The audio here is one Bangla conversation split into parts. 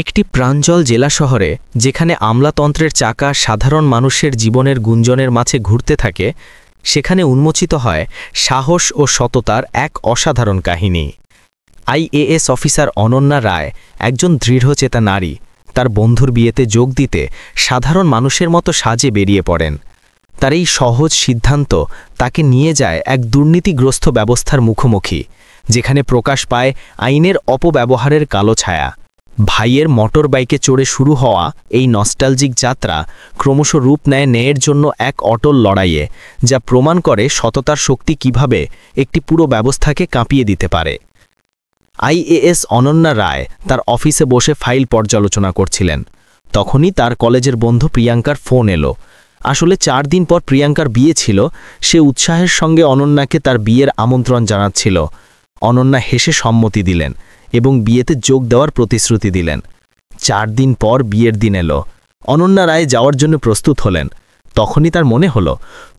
একটি প্রাঞ্জল জেলা শহরে যেখানে আমলাতন্ত্রের চাকা সাধারণ মানুষের জীবনের গুঞ্জনের মাঝে ঘুরতে থাকে, সেখানে উন্মোচিত হয় সাহস ও সততার এক অসাধারণ কাহিনী। আইএএস অফিসার অনন্যা রায় একজন দৃঢ়চেতা নারী। তার বন্ধুর বিয়েতে যোগ দিতে সাধারণ মানুষের মতো সাজে বেরিয়ে পড়েন। তার এই সহজ সিদ্ধান্ত তাকে নিয়ে যায় এক দুর্নীতিগ্রস্ত ব্যবস্থার মুখোমুখি, যেখানে প্রকাশ পায় আইনের অপব্যবহারের কালো ছায়া। ভাইয়ের মোটর বাইকে চড়ে শুরু হওয়া এই নস্টালজিক যাত্রা ক্রমশ রূপ নেয় ন্যায়ের জন্য এক অটল লড়াইয়ে, যা প্রমাণ করে সততার শক্তি কিভাবে একটি পুরো ব্যবস্থাকে কাঁপিয়ে দিতে পারে। আইএএস অনন্যা রায় তার অফিসে বসে ফাইল পর্যালোচনা করছিলেন। তখনই তার কলেজের বন্ধু প্রিয়াঙ্কার ফোন এলো। আসলে 4 দিন পর প্রিয়াঙ্কার বিয়ে ছিল। সে উৎসাহের সঙ্গে অনন্যাকে তার বিয়ের আমন্ত্রণ জানাচ্ছিল। অনন্যা হেসে সম্মতি দিলেন এবং বিয়েতে যোগ দেওয়ার প্রতিশ্রুতি দিলেন। 4 দিন পর বিয়ের দিন এলো। অনন্যা রায় যাওয়ার জন্য প্রস্তুত হলেন। তখনই তার মনে হলো,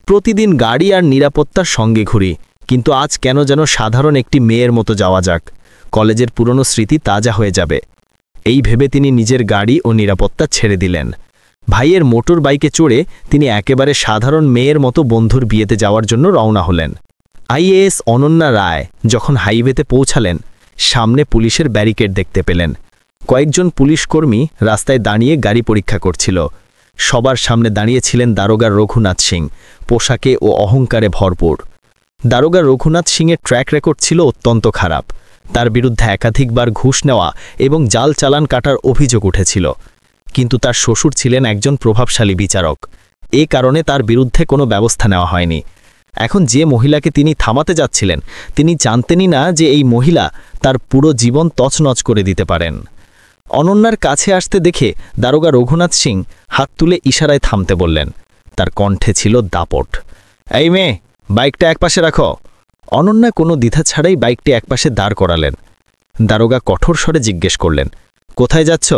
প্রতিদিন গাড়ি আর নিরাপত্তার সঙ্গে ঘুরি, কিন্তু আজ কেন যেন সাধারণ একটি মেয়ের মতো যাওয়া যাক। কলেজের পুরনো স্মৃতি তাজা হয়ে যাবে। এই ভেবে তিনি নিজের গাড়ি ও নিরাপত্তা ছেড়ে দিলেন। ভাইয়ের মোটর বাইকে চড়ে তিনি একেবারে সাধারণ মেয়ের মতো বন্ধুর বিয়েতে যাওয়ার জন্য রওনা হলেন। আইএএস অনন্যা রায় যখন হাইওয়েতে পৌঁছালেন, সামনে পুলিশের ব্যারিকেড দেখতে পেলেন। কয়েকজন পুলিশকর্মী রাস্তায় দাঁড়িয়ে গাড়ি পরীক্ষা করছিল। সবার সামনে দাঁড়িয়েছিলেন দারোগা রঘুনাথ সিং, পোশাকে ও অহংকারে ভরপুর। দারোগা রঘুনাথ সিংয়ের ট্র্যাক রেকর্ড ছিল অত্যন্ত খারাপ। তার বিরুদ্ধে একাধিকবার ঘুষ নেওয়া এবং জাল চালান কাটার অভিযোগ উঠেছিল। কিন্তু তার শ্বশুর ছিলেন একজন প্রভাবশালী বিচারক। এ কারণে তার বিরুদ্ধে কোনো ব্যবস্থা নেওয়া হয়নি। এখন যে মহিলাকে তিনি থামাতে যাচ্ছিলেন, তিনি জানতেনই না যে এই মহিলা তার পুরো জীবন তছনছ করে দিতে পারেন। অনন্যার কাছে আসতে দেখে দারোগা রঘুনাথ সিং হাত তুলে ইশারায় থামতে বললেন। তার কণ্ঠে ছিল দাপট। এই মেয়ে, বাইকটা একপাশে রাখো। অনন্যা কোনো দ্বিধা ছাড়াই বাইকটি একপাশে দাঁড় করালেন। দারোগা কঠোর স্বরে জিজ্ঞেস করলেন, কোথায় যাচ্ছ?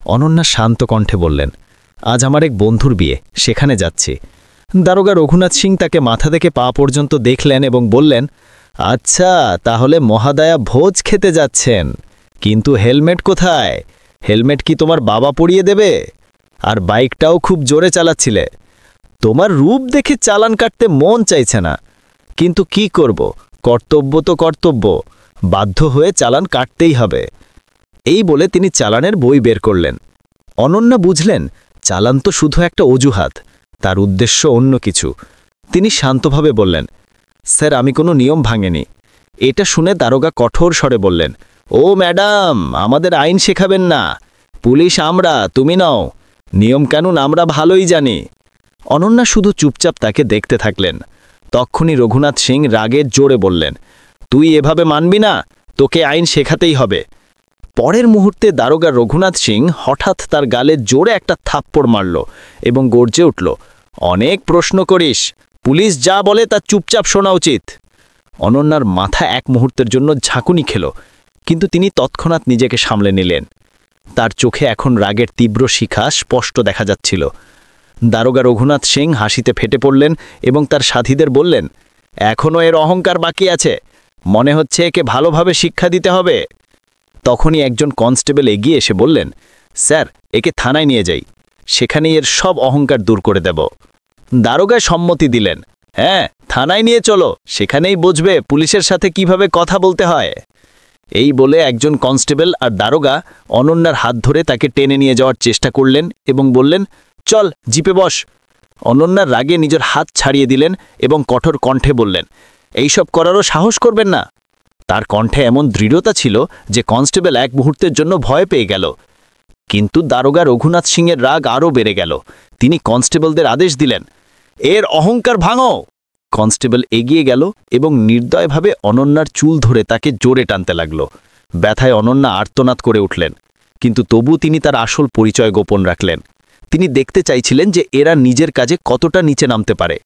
অনন্যা শান্ত কণ্ঠে বললেন, আজ আমার এক বন্ধুর বিয়ে, সেখানে যাচ্ছি। দারোগা রঘুনাথ সিং তাকে মাথা থেকে পা পর্যন্ত দেখলেন এবং বললেন, আচ্ছা, তাহলে মহাদয়া ভোজ খেতে যাচ্ছেন। কিন্তু হেলমেট কোথায়? হেলমেট কি তোমার বাবা পরিয়ে দেবে? আর বাইকটাও খুব জোরে চালাচ্ছিলে। তোমার রূপ দেখে চালান কাটতে মন চাইছে না, কিন্তু কি করব, কর্তব্য তো কর্তব্য, বাধ্য হয়ে চালান কাটতেই হবে। এই বলে তিনি চালানের বই বের করলেন। অনন্যা বুঝলেন, চালান তো শুধু একটা অজুহাত, তার উদ্দেশ্য অন্য কিছু। তিনি শান্তভাবে বললেন, স্যার, আমি কোনো নিয়ম ভাঙেনি। এটা শুনে দারোগা কঠোর স্বরে বললেন, ও ম্যাডাম, আমাদের আইন শেখাবেন না। পুলিশ আমরা, তুমি নও। নিয়মকানুন আমরা ভালোই জানি। অনন্যা শুধু চুপচাপ তাকে দেখতে থাকলেন। তক্ষুনি রঘুনাথ সিং রাগে জোরে বললেন, তুই এভাবে মানবি না, তোকে আইন শেখাতেই হবে। পরের মুহূর্তে দারোগা রঘুনাথ সিং হঠাৎ তার গালে জোরে একটা থাপ্পড় মারল এবং গর্জে উঠল, অনেক প্রশ্ন করিস, পুলিশ যা বলে তা চুপচাপ শোনা উচিত। অনন্যার মাথা এক মুহূর্তের জন্য ঝাঁকুনি খেল, কিন্তু তিনি তৎক্ষণাৎ নিজেকে সামলে নিলেন। তার চোখে এখন রাগের তীব্র শিখা স্পষ্ট দেখা যাচ্ছিল। দারোগা রঘুনাথ সিং হাসিতে ফেটে পড়লেন এবং তার সাথীদের বললেন, এখনও এর অহংকার বাকি আছে, মনে হচ্ছে একে ভালোভাবে শিক্ষা দিতে হবে। তখনই একজন কনস্টেবল এগিয়ে এসে বললেন, স্যার, একে থানায় নিয়ে যাই, সেখানেই এর সব অহংকার দূর করে দেব। দারোগা সম্মতি দিলেন, হ্যাঁ, থানায় নিয়ে চলো, সেখানেই বুঝবে পুলিশের সাথে কিভাবে কথা বলতে হয়। এই বলে একজন কনস্টেবল আর দারোগা অনন্যার হাত ধরে তাকে টেনে নিয়ে যাওয়ার চেষ্টা করলেন এবং বললেন, চল, জিপে বস। অনন্যার রাগে নিজের হাত ছাড়িয়ে দিলেন এবং কঠোর কণ্ঠে বললেন, এইসব করারও সাহস করবেন না। তার কণ্ঠে এমন দৃঢ়তা ছিল যে কনস্টেবল এক মুহূর্তের জন্য ভয় পেয়ে গেল। কিন্তু দারোগা রঘুনাথ সিংয়ের রাগ আরও বেড়ে গেল। তিনি কনস্টেবলদের আদেশ দিলেন, এর অহংকার ভাঙো। কনস্টেবল এগিয়ে গেল এবং নির্দয়ভাবে অনন্যার চুল ধরে তাকে জোরে টানতে লাগল। ব্যথায় অনন্যা আর্তনাদ করে উঠলেন, কিন্তু তবু তিনি তার আসল পরিচয় গোপন রাখলেন। তিনি দেখতে চাইছিলেন যে এরা নিজের কাজে কতটা নিচে নামতে পারে।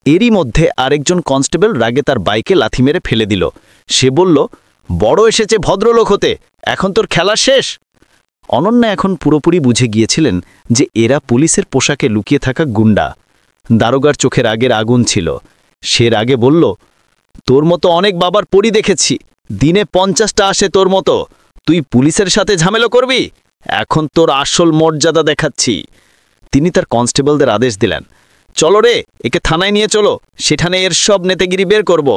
এরই মধ্যে আরেকজন কনস্টেবল রাগে তার বাইকে লাথি মেরে ফেলে দিল। সে বলল, বড় এসেছে ভদ্রলোক হতে, এখন তোর খেলা শেষ। অনন্যা এখন পুরোপুরি বুঝে গিয়েছিলেন যে এরা পুলিশের পোশাকে লুকিয়ে থাকা গুন্ডা। দারোগার চোখে রাগের আগুন ছিল। সে রাগে বলল, তোর মতো অনেক বাবার পরি দেখেছি, দিনে 50টা আসে তোর মতো, তুই পুলিশের সাথে ঝামেলা করবি? এখন তোর আসল মর্যাদা দেখাচ্ছি। তিনি তার কনস্টেবলদের আদেশ দিলেন, চলো রে, একে থানায় নিয়ে চলো, সেখানে এর সব নেতাগিরি বের করব।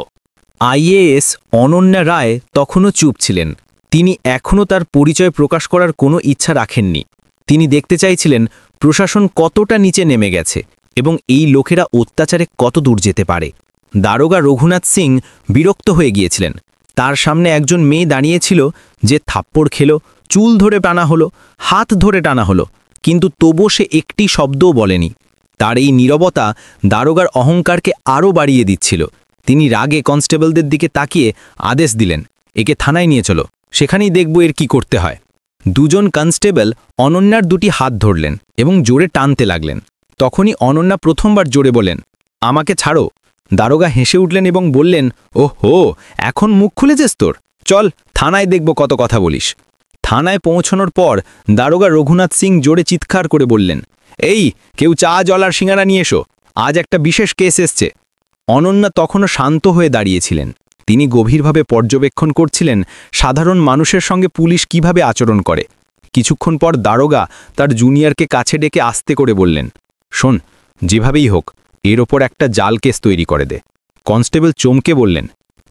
আইএএস অনন্যা রায় তখনও চুপ ছিলেন। তিনি এখনও তার পরিচয় প্রকাশ করার কোনো ইচ্ছা রাখেননি। তিনি দেখতে চাইছিলেন প্রশাসন কতটা নিচে নেমে গেছে এবং এই লোকেরা অত্যাচারে কত দূর যেতে পারে। দারোগা রঘুনাথ সিং বিরক্ত হয়ে গিয়েছিলেন। তার সামনে একজন মেয়ে দাঁড়িয়েছিল যে থাপ্পড় খেল, চুল ধরে টানা হলো, হাত ধরে টানা হলো, কিন্তু তবু সে একটি শব্দও বলেনি। তার এই নীরবতা দারোগার অহংকারকে আরও বাড়িয়ে দিচ্ছিল। তিনি রাগে কনস্টেবলদের দিকে তাকিয়ে আদেশ দিলেন, একে থানায় নিয়ে চলো, সেখানেই দেখব এর কি করতে হয়। দুজন কনস্টেবল অনন্যার দুটি হাত ধরলেন এবং জোরে টানতে লাগলেন। তখনই অনন্যা প্রথমবার জোরে বলেন, আমাকে ছাড়ো। দারোগা হেসে উঠলেন এবং বললেন, ওহো, এখন মুখ খুলেছিস তোর, চল থানায় দেখব কত কথা বলিস। থানায় পৌঁছানোর পর দারোগা রঘুনাথ সিং জোরে চিৎকার করে বললেন, এই কেউ চা জল আর সিঙ্গারা নিয়ে এসো, আজ একটা বিশেষ কেস এসছে। অনন্যা তখনও শান্ত হয়ে দাঁড়িয়েছিলেন। তিনি গভীরভাবে পর্যবেক্ষণ করছিলেন সাধারণ মানুষের সঙ্গে পুলিশ কিভাবে আচরণ করে। কিছুক্ষণ পর দারোগা তার জুনিয়রকে কাছে ডেকে আস্তে করে বললেন, শোন, যেভাবেই হোক এর ওপর একটা জাল কেস তৈরি করে দে। কনস্টেবল চমকে বললেন,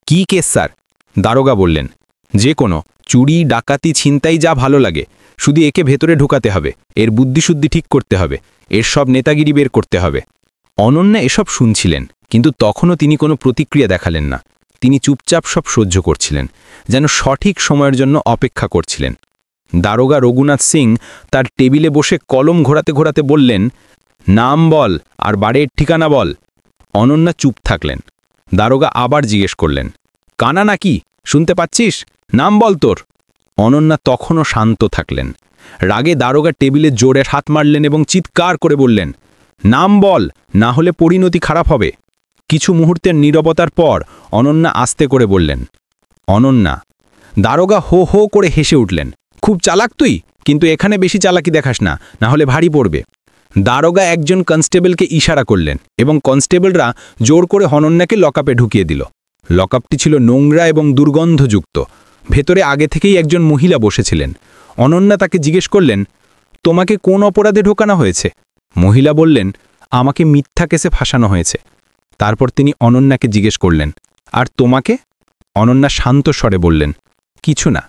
কি কেস স্যার? দারোগা বললেন, যে কোনো চুরি, ডাকাতি, ছিনতাই, যা ভালো লাগে, শুধু একে ভেতরে ঢুকাতে হবে, এর বুদ্ধিশুদ্ধি ঠিক করতে হবে, এর সব নেতাগিরি বের করতে হবে। অনন্যা এসব শুনছিলেন, কিন্তু তখনও তিনি কোনো প্রতিক্রিয়া দেখালেন না। তিনি চুপচাপ সব সহ্য করছিলেন, যেন সঠিক সময়ের জন্য অপেক্ষা করছিলেন। দারোগা রঘুনাথ সিং তার টেবিলে বসে কলম ঘোরাতে ঘোরাতে বললেন, নাম বল আর বাড়ির ঠিকানা বল। অনন্যা চুপ থাকলেন। দারোগা আবার জিজ্ঞেস করলেন, কানা নাকি, শুনতে পাচ্ছিস? নাম বল তোর। অনন্যা তখনও শান্ত থাকলেন। রাগে দারোগা টেবিলে জোরে হাত মারলেন এবং চিৎকার করে বললেন, নাম বল, না হলে পরিণতি খারাপ হবে। কিছু মুহূর্তের নীরবতার পর অনন্যা আস্তে করে বললেন, অনন্যা। দারোগা হো হো করে হেসে উঠলেন, খুব চালাক তুই, কিন্তু এখানে বেশি চালাকি দেখাস না, না হলে ভারী পড়বে। দারোগা একজন কনস্টেবলকে ইশারা করলেন এবং কনস্টেবলরা জোর করে অনন্যাকে লকআপে ঢুকিয়ে দিল। লকআপটি ছিল নোংরা এবং দুর্গন্ধযুক্ত। ভেতরে আগে থেকেই একজন মহিলা বসেছিলেন। অনন্যা তাকে জিজ্ঞেস করলেন, তোমাকে কোন অপরাধে ঢোকানো হয়েছে? মহিলা বললেন, আমাকে মিথ্যা কেসে ফাঁসানো হয়েছে। তারপর তিনি অনন্যাকে জিজ্ঞেস করলেন, আর তোমাকে? অনন্যা শান্ত স্বরে বললেন, কিছু না।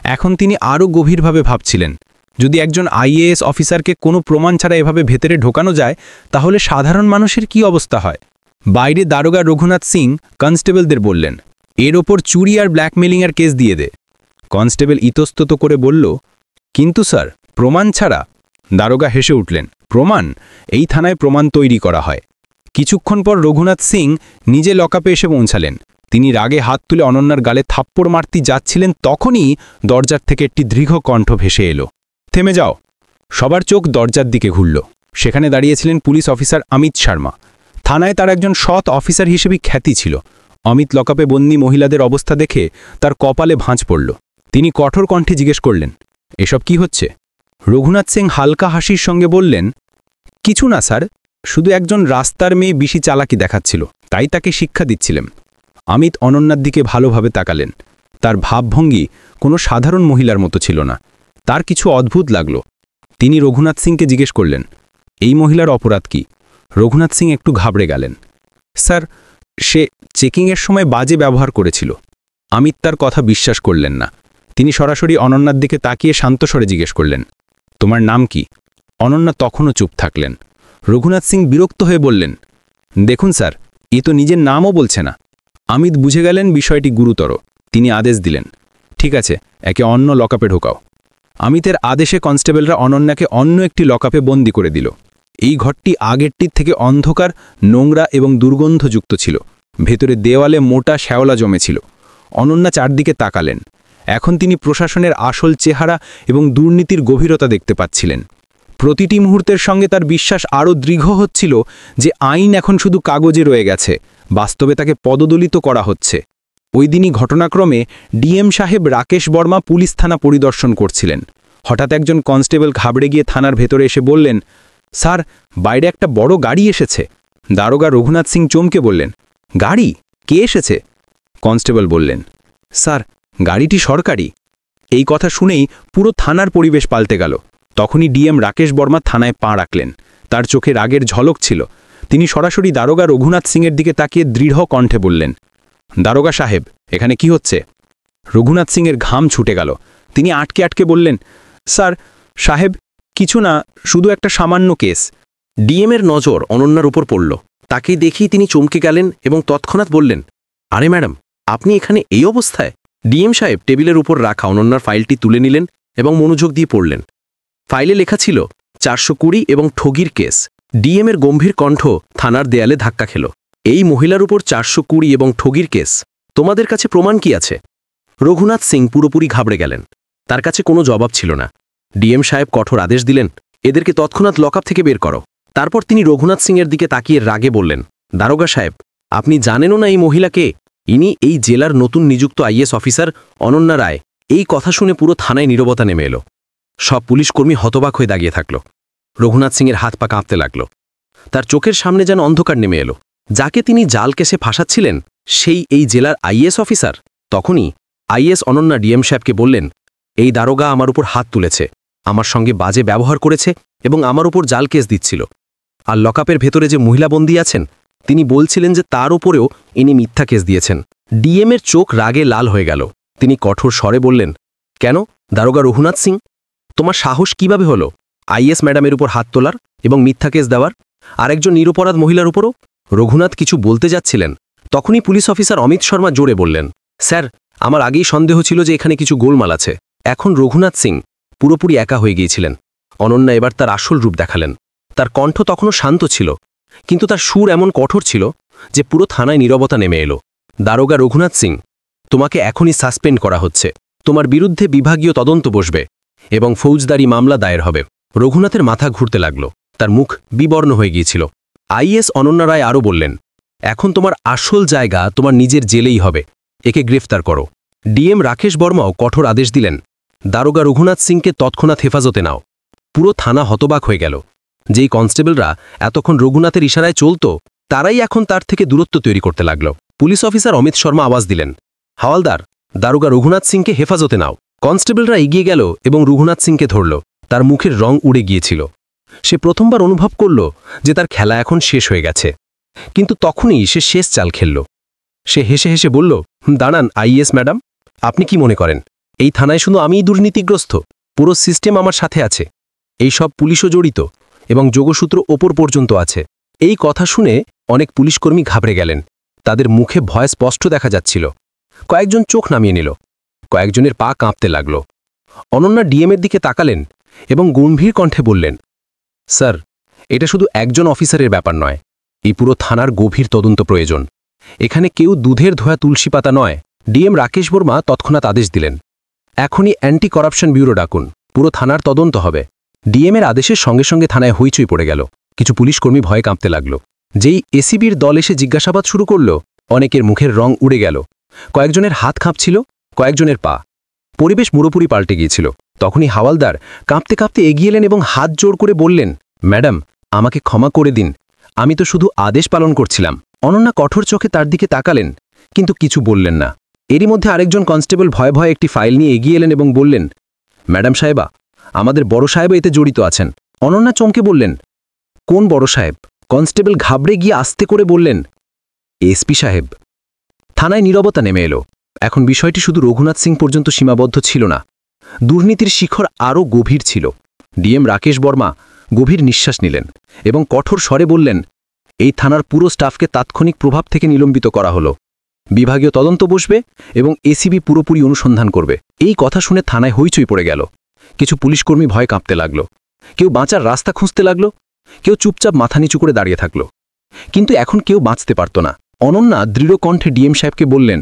এখন তিনি আরও গভীরভাবে ভাবছিলেন, যদি একজন আইএএস অফিসারকে কোনো প্রমাণ ছাড়া এভাবে ভেতরে ঢোকানো যায়, তাহলে সাধারণ মানুষের কি অবস্থা হয়? বাইরে দারোগা রঘুনাথ সিং কনস্টেবলদের বললেন, এর ওপর চুরি আর ব্ল্যাকমেলিংয়ের কেস দিয়ে দে। কনস্টেবল ইতস্তত করে বলল, কিন্তু স্যার, প্রমাণ ছাড়া? দারোগা হেসে উঠলেন, প্রমাণ? এই থানায় প্রমাণ তৈরি করা হয়। কিছুক্ষণ পর রঘুনাথ সিং নিজে লকআপে এসে পৌঁছালেন। তিনি রাগে হাত তুলে অনন্যার গালে থাপ্পড় মারতে যাচ্ছিলেন, তখনই দরজার থেকে একটি দীর্ঘ কণ্ঠ ভেসে এলো, থেমে যাও। সবার চোখ দরজার দিকে ঘুরল। সেখানে দাঁড়িয়েছিলেন পুলিশ অফিসার অমিত শর্মা। থানায় তার একজন সৎ অফিসার হিসেবে খ্যাতি ছিল। অমিত লকআপে বন্দি মহিলাদের অবস্থা দেখে তার কপালে ভাঁজ পড়ল। তিনি কঠোর কণ্ঠে জিজ্ঞেস করলেন, এসব কি হচ্ছে? রঘুনাথ সিং হালকা হাসির সঙ্গে বললেন, কিছু না স্যার, শুধু একজন রাস্তার মেয়ে বেশি চালাকি দেখাচ্ছিল, তাই তাকে শিক্ষা দিচ্ছিলেন। অমিত অনন্যার দিকে ভালোভাবে তাকালেন। তার ভাবভঙ্গি কোনো সাধারণ মহিলার মতো ছিল না। তার কিছু অদ্ভুত লাগল। তিনি রঘুনাথ সিংকে জিজ্ঞেস করলেন, এই মহিলার অপরাধ কি? রঘুনাথ সিং একটু ঘাবড়ে গেলেন। স্যার, সে চেকিংয়ের সময় বাজে ব্যবহার করেছিল। অমিত তার কথা বিশ্বাস করলেন না। তিনি সরাসরি অনন্যার দিকে তাকিয়ে শান্তস্বরে জিজ্ঞেস করলেন, তোমার নাম কি? অনন্যা তখনও চুপ থাকলেন। রঘুনাথ সিং বিরক্ত হয়ে বললেন, দেখুন স্যার, এ তো নিজের নামও বলছে না। অমিত বুঝে গেলেন বিষয়টি গুরুতর। তিনি আদেশ দিলেন, ঠিক আছে, একে অন্য লকআপে ঢোকাও। অমিতের আদেশে কনস্টেবলরা অনন্যাকে অন্য একটি লকআপে বন্দি করে দিল। এই ঘরটি আগেরটির থেকে অন্ধকার, নোংরা এবং দুর্গন্ধযুক্ত ছিল। ভেতরে দেওয়ালে মোটা শ্যাওলা জমেছিল। অনন্যা চারদিকে তাকালেন। এখন তিনি প্রশাসনের আসল চেহারা এবং দুর্নীতির গভীরতা দেখতে পাচ্ছিলেন। প্রতিটি মুহূর্তের সঙ্গে তার বিশ্বাস আরও দৃঢ় হচ্ছিল যে আইন এখন শুধু কাগজে রয়ে গেছে, বাস্তবে তাকে পদদলিত করা হচ্ছে। ওই দিনই ঘটনাক্রমে ডিএম সাহেব রাকেশ বর্মা পুলিশ থানা পরিদর্শন করছিলেন। হঠাৎ একজন কনস্টেবল ঘাবড়ে গিয়ে থানার ভেতরে এসে বললেন, স্যার, বাইরে একটা বড় গাড়ি এসেছে। দারোগা রঘুনাথ সিং চমকে বললেন, গাড়ি? কে এসেছে? কনস্টেবল বললেন, স্যার, গাড়িটি সরকারি। এই কথা শুনেই পুরো থানার পরিবেশ পাল্টে গেল। তখনই ডিএম রাকেশ বর্মা থানায় পা রাখলেন। তার চোখে রাগের ঝলক ছিল। তিনি সরাসরি দারোগা রঘুনাথ সিংয়ের দিকে তাকিয়ে দৃঢ় কণ্ঠে বললেন, দারোগা সাহেব, এখানে কি হচ্ছে? রঘুনাথ সিংয়ের ঘাম ছুটে গেল। তিনি আটকে আটকে বললেন, স্যার সাহেব, কিছু না, শুধু একটা সামান্য কেস। ডিএমের নজর অনন্যার উপর পড়ল। তাকেই দেখেই তিনি চমকে গেলেন এবং তৎক্ষণাৎ বললেন, আরে ম্যাডাম, আপনি এখানে এই অবস্থায়? ডিএম সাহেব টেবিলের উপর রাখা অনন্যার ফাইলটি তুলে নিলেন এবং মনোযোগ দিয়ে পড়লেন। ফাইলে লেখা ছিল 420 এবং ঠগির কেস। ডিএমের গম্ভীর কণ্ঠ থানার দেয়ালে ধাক্কা খেল। এই মহিলার উপর 420 এবং ঠগির কেস। তোমাদের কাছে প্রমাণ কি আছে? রঘুনাথ সিং পুরোপুরি ঘাবড়ে গেলেন। তার কাছে কোনো জবাব ছিল না। ডিএম সাহেব কঠোর আদেশ দিলেন, এদেরকে তৎক্ষণাৎ লকআপ থেকে বের করো। তারপর তিনি রঘুনাথ সিংয়ের দিকে তাকিয়ে রাগে বললেন, দারোগা সাহেব, আপনি জানেনও না এই মহিলাকে? ইনি এই জেলার নতুন নিযুক্ত আইএস অফিসার অনন্যা রায়। এই কথা শুনে পুরো থানায় নীরবতা নেমে এলো। সব পুলিশকর্মী হতবাক হয়ে দাঁড়িয়ে থাকল। রঘুনাথ সিংয়ের হাত পা কাঁপতে লাগল। তার চোখের সামনে যেন অন্ধকার নেমে এলো। যাকে তিনি জাল কেসে ফাঁসাচ্ছিলেন সেই এই জেলার আইএস অফিসার। তখনই আইএস অনন্যা ডিএম সাহেবকে বললেন, এই দারোগা আমার উপর হাত তুলেছে, আমার সঙ্গে বাজে ব্যবহার করেছে এবং আমার উপর জাল কেস দিচ্ছিল। আর লকআপের ভেতরে যে মহিলা বন্দী আছেন তিনি বলছিলেন যে তার উপরেও ইনি মিথ্যা কেস দিয়েছেন। ডিএমের চোখ রাগে লাল হয়ে গেল। তিনি কঠোর স্বরে বললেন, কেন দারোগা রঘুনাথ সিং, তোমার সাহস কিভাবে হলো আইএস ম্যাডামের উপর হাত তোলার এবং মিথ্যা কেস দেওয়ার, আর একজন নিরপরাধ মহিলার উপরও? রঘুনাথ কিছু বলতে যাচ্ছিলেন, তখনই পুলিশ অফিসার অমিত শর্মা জোরে বললেন, স্যার, আমার আগেই সন্দেহ ছিল যে এখানে কিছু গোলমাল আছে। এখন রঘুনাথ সিং পুরোপুরি একা হয়ে গিয়েছিলেন। অনন্যা এবার তার আসল রূপ দেখালেন। তার কণ্ঠ তখনও শান্ত ছিল, কিন্তু তার সুর এমন কঠোর ছিল যে পুরো থানায় নীরবতা নেমে এলো। দারোগা রঘুনাথ সিং, তোমাকে এখনই সাসপেন্ড করা হচ্ছে। তোমার বিরুদ্ধে বিভাগীয় তদন্ত বসবে এবং ফৌজদারি মামলা দায়ের হবে। রঘুনাথের মাথা ঘুরতে লাগল। তার মুখ বিবর্ণ হয়ে গিয়েছিল। আইএস অনন্যা রায় আরও বললেন, এখন তোমার আসল জায়গা তোমার নিজের জেলেই হবে। একে গ্রেফতার করো। ডিএম রাকেশ বর্মাও কঠোর আদেশ দিলেন, দারোগা রঘুনাথ সিংকে তৎক্ষণাৎ হেফাজতে নাও। পুরো থানা হতবাক হয়ে গেল। যেই কনস্টেবলরা এতক্ষণ রঘুনাথের ইশারায় চলত তারাই এখন তার থেকে দূরত্ব তৈরি করতে লাগল। পুলিশ অফিসার অমিত শর্মা আওয়াজ দিলেন, হাওয়ালদার, দারোগা রঘুনাথ সিংকে হেফাজতে নাও। কনস্টেবলরা এগিয়ে গেল এবং রঘুনাথ সিংকে ধরল। তার মুখের রং উড়ে গিয়েছিল। সে প্রথমবার অনুভব করল যে তার খেলা এখন শেষ হয়ে গেছে। কিন্তু তখনই সে শেষ চাল খেলল। সে হেসে হেসে বলল, দাঁড়ান আইএস ম্যাডাম, আপনি কি মনে করেন এই থানায় শুধু আমিই দুর্নীতিগ্রস্ত? পুরো সিস্টেম আমার সাথে আছে। এই সব পুলিশও জড়িত এবং যোগসূত্র ওপর পর্যন্ত আছে। এই কথা শুনে অনেক পুলিশকর্মী ঘাবড়ে গেলেন। তাদের মুখে ভয় স্পষ্ট দেখা যাচ্ছিল। কয়েকজন চোখ নামিয়ে নিল, কয়েকজনের পা কাঁপতে লাগল। অনন্যা ডিএমের দিকে তাকালেন এবং গম্ভীর কণ্ঠে বললেন, স্যার, এটা শুধু একজন অফিসারের ব্যাপার নয়, এই পুরো থানার গভীর তদন্ত প্রয়োজন। এখানে কেউ দুধের ধোয়া তুলসী পাতা নয়। ডিএম রাকেশ বর্মা তৎক্ষণাৎ আদেশ দিলেন, এখনই অ্যান্টি করাপশন ব্যুরো ডাকুন, পুরো থানার তদন্ত হবে। ডিএমের আদেশের সঙ্গে সঙ্গে থানায় হইচই পড়ে গেল। কিছু পুলিশকর্মী ভয়ে কাঁপতে লাগল। যেই এসিবির দল এসে জিজ্ঞাসাবাদ শুরু করল, অনেকের মুখের রং উড়ে গেল। কয়েকজনের হাত কাঁপছিল, কয়েকজনের পা। পরিবেশ পুরোপুরি পাল্টে গিয়েছিল। তখনই হাওয়ালদার কাঁপতে কাঁপতে এগিয়ে এলেন এবং হাত জোর করে বললেন, ম্যাডাম, আমাকে ক্ষমা করে দিন, আমি তো শুধু আদেশ পালন করছিলাম। অনন্যা কঠোর চোখে তার দিকে তাকালেন, কিন্তু কিছু বললেন না। এরই মধ্যে আরেকজন কনস্টেবল ভয়ে ভয়ে একটি ফাইল নিয়ে এগিয়ে এলেন এবং বললেন, ম্যাডাম সাহেবা, আমাদের বড় সাহেব এতে জড়িত আছেন। অনন্যা চমকে বললেন, কোন বড় সাহেব? কনস্টেবল ঘাবড়ে গিয়ে আস্তে করে বললেন, এসপি সাহেব। থানায় নীরবতা নেমে এলো। এখন বিষয়টি শুধু রঘুনাথ সিং পর্যন্ত সীমাবদ্ধ ছিল না। দুর্নীতির শিখর আরও গভীর ছিল। ডিএম রাকেশ বর্মা গভীর নিঃশ্বাস নিলেন এবং কঠোর স্বরে বললেন, এই থানার পুরো স্টাফকে তাৎক্ষণিক প্রভাব থেকে নিলম্বিত করা হলো। বিভাগীয় তদন্ত বসবে এবং এসিবি পুরোপুরি অনুসন্ধান করবে। এই কথা শুনে থানায় হইচই পড়ে গেল। কিছু পুলিশকর্মী ভয় কাঁপতে লাগল। কেউ বাঁচার রাস্তা খুঁজতে লাগল, কেউ চুপচাপ মাথা নিচু করে দাঁড়িয়ে থাকল। কিন্তু এখন কেউ বাঁচতে পারত না। অনন্যা দৃঢ় কণ্ঠে ডিএম সাহেবকে বললেন,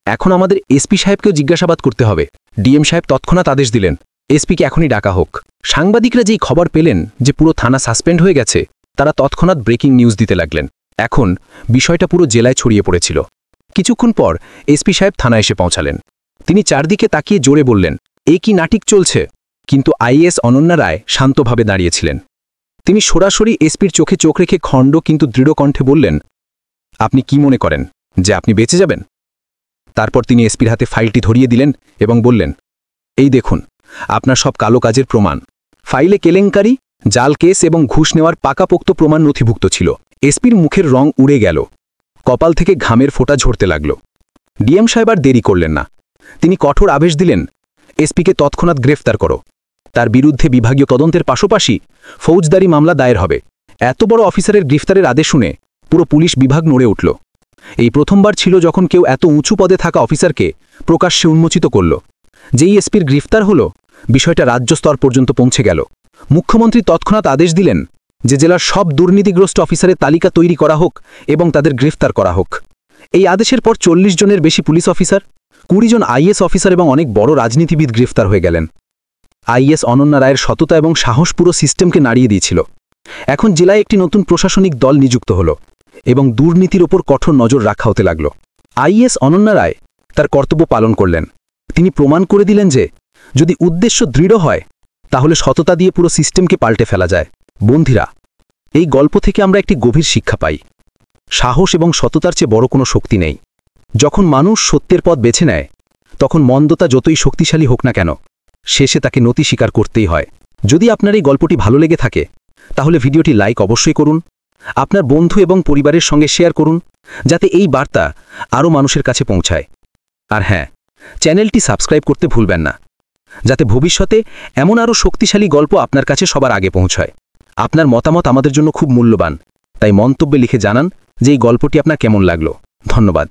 এখন আমাদের এসপি সাহেবকেও জিজ্ঞাসাবাদ করতে হবে। ডিএম সাহেব তৎক্ষণাৎ আদেশ দিলেন, এসপিকে এখনই ডাকা হোক। সাংবাদিকরা যেই খবর পেলেন যে পুরো থানা সাসপেন্ড হয়ে গেছে, তারা তৎক্ষণাৎ ব্রেকিং নিউজ দিতে লাগলেন। এখন বিষয়টা পুরো জেলায় ছড়িয়ে পড়েছিল। কিছুক্ষণ পর এসপি সাহেব থানায় এসে পৌঁছালেন। তিনি চারদিকে তাকিয়ে জোরে বললেন, এই কি নাটক চলছে? কিন্তু আইএস অনন্যা রায় শান্তভাবে দাঁড়িয়েছিলেন। তিনি সরাসরি এসপির চোখে চোখ রেখে খণ্ড কিন্তু দৃঢ় কণ্ঠে বললেন, আপনি কি মনে করেন যে আপনি বেঁচে যাবেন? তারপর তিনি এসপির হাতে ফাইলটি ধরিয়ে দিলেন এবং বললেন, এই দেখুন আপনার সব কালো কাজের প্রমাণ। ফাইলে কেলেঙ্কারি, জাল কেস এবং ঘুষ নেওয়ার পাকাপোক্ত প্রমাণ নথিভুক্ত ছিল। এসপির মুখের রং উড়ে গেল, কপাল থেকে ঘামের ফোঁটা ঝরতে লাগল। ডিএম সাহেব আর দেরি করলেন না। তিনি কঠোর আদেশ দিলেন, এসপিকে তৎক্ষণাৎ গ্রেফতার করো। তার বিরুদ্ধে বিভাগীয় তদন্তের পাশাপাশি ফৌজদারি মামলা দায়ের হবে। এত বড় অফিসারের গ্রেফতারের আদেশ শুনে পুরো পুলিশ বিভাগ নড়ে উঠল। এই প্রথমবার ছিল যখন কেউ এত উঁচু পদে থাকা অফিসারকে প্রকাশ্যে উন্মোচিত করল। যেই এসপির গ্রেফতার হল, বিষয়টা রাজ্য স্তর পর্যন্ত পৌঁছে গেল। মুখ্যমন্ত্রী তৎক্ষণাৎ আদেশ দিলেন যে জেলার সব দুর্নীতিগ্রস্ত অফিসারের তালিকা তৈরি করা হোক এবং তাদের গ্রেফতার করা হোক। এই আদেশের পর 40 জনের বেশি পুলিশ অফিসার, 20 জন আইএস অফিসার এবং অনেক বড় রাজনীতিবিদ গ্রেফতার হয়ে গেলেন। আইএস অনন্যা রায়ের সততা এবং সাহস পুরো সিস্টেমকে নাড়িয়ে দিয়েছিল। এখন জেলায় একটি নতুন প্রশাসনিক দল নিযুক্ত হল এবং দুর্নীতির ওপর কঠোর নজর রাখা হতে লাগল। আইএস অনন্যা রায় তার কর্তব্য পালন করলেন। তিনি প্রমাণ করে দিলেন যে যদি উদ্দেশ্য দৃঢ় হয় তাহলে সততা দিয়ে পুরো সিস্টেমকে পাল্টে ফেলা যায়। বন্ধুরা, এই গল্প থেকে আমরা একটি গভীর শিক্ষা পাই। সাহস এবং সততার চেয়ে বড় কোনো শক্তি নেই। যখন মানুষ সত্যের পথ বেছে নেয়, তখন মন্দতা যতই শক্তিশালী হোক না কেন, শেষে তাকে নতি স্বীকার করতেই হয়। যদি আপনার এই গল্পটি ভালো লেগে থাকে তাহলে ভিডিওটি লাইক অবশ্যই করুন, আপনার বন্ধু এবং পরিবারের সঙ্গে শেয়ার করুন, যাতে এই বার্তা আরও মানুষের কাছে পৌঁছায়। আর হ্যাঁ, চ্যানেলটি সাবস্ক্রাইব করতে ভুলবেন না, যাতে ভবিষ্যতে এমন আরও শক্তিশালী গল্প আপনার কাছে সবার আগে পৌঁছায়। আপনার মতামত আমাদের জন্য খুব মূল্যবান, তাই মন্তব্যে লিখে জানান যে এই গল্পটি আপনার কেমন লাগলো। ধন্যবাদ।